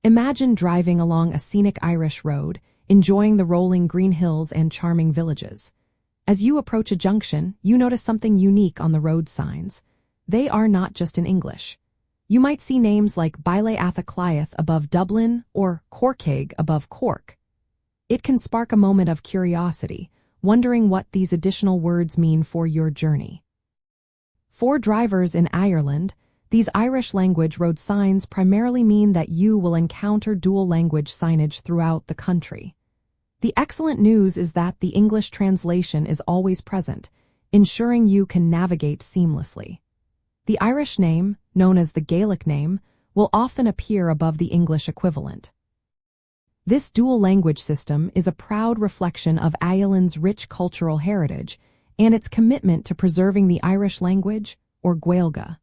Imagine driving along a scenic Irish road, enjoying the rolling green hills and charming villages. As you approach a junction, you notice something unique on the road signs. They are not just in English. You might see names like Gaeilge Atha above Dublin or Corcaig above Cork. It can spark a moment of curiosity, wondering what these additional words mean for your journey. For drivers in Ireland, these Irish language road signs primarily mean that you will encounter dual language signage throughout the country. The excellent news is that the English translation is always present, ensuring you can navigate seamlessly. The Irish name, known as the Gaelic name, will often appear above the English equivalent. This dual language system is a proud reflection of Ireland's rich cultural heritage and its commitment to preserving the Irish language, or Gaeilge.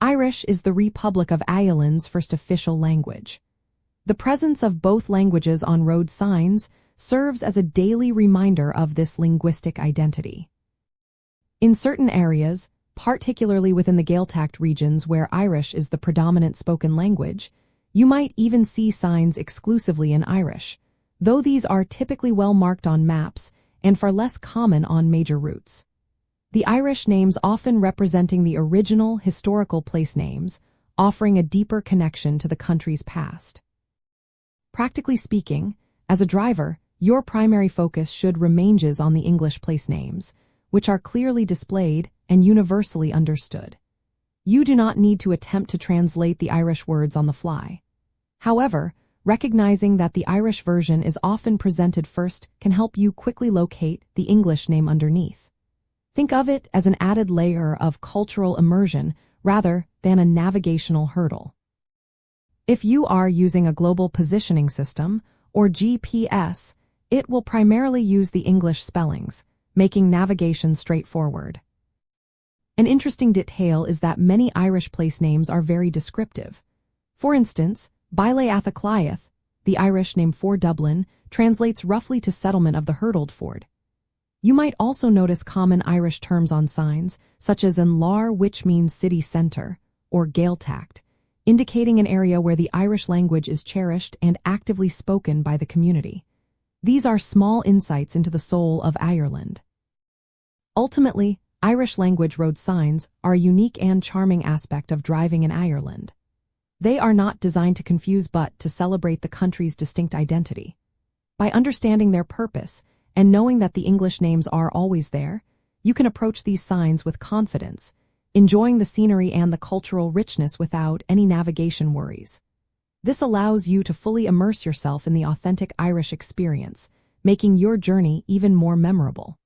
Irish is the Republic of Ireland's first official language. The presence of both languages on road signs serves as a daily reminder of this linguistic identity. In certain areas, particularly within the Gaeltacht regions where Irish is the predominant spoken language, you might even see signs exclusively in Irish, though these are typically well marked on maps and far less common on major routes. The Irish names often representing the original historical place names, offering a deeper connection to the country's past. Practically speaking, as a driver, your primary focus should remain on the English place names, which are clearly displayed and universally understood. You do not need to attempt to translate the Irish words on the fly. However, recognizing that the Irish version is often presented first can help you quickly locate the English name underneath. Think of it as an added layer of cultural immersion rather than a navigational hurdle. If you are using a global positioning system, or GPS, it will primarily use the English spellings, making navigation straightforward. An interesting detail is that many Irish place names are very descriptive. For instance, Gaeilge Atha, the Irish name for Dublin, translates roughly to settlement of the hurdled ford. You might also notice common Irish terms on signs, such as An Lár, which means city centre, or Gaeltacht, indicating an area where the Irish language is cherished and actively spoken by the community. These are small insights into the soul of Ireland. Ultimately, Irish language road signs are a unique and charming aspect of driving in Ireland. They are not designed to confuse but to celebrate the country's distinct identity. By understanding their purpose and knowing that the English names are always there, you can approach these signs with confidence, enjoying the scenery and the cultural richness without any navigation worries. This allows you to fully immerse yourself in the authentic Irish experience, making your journey even more memorable.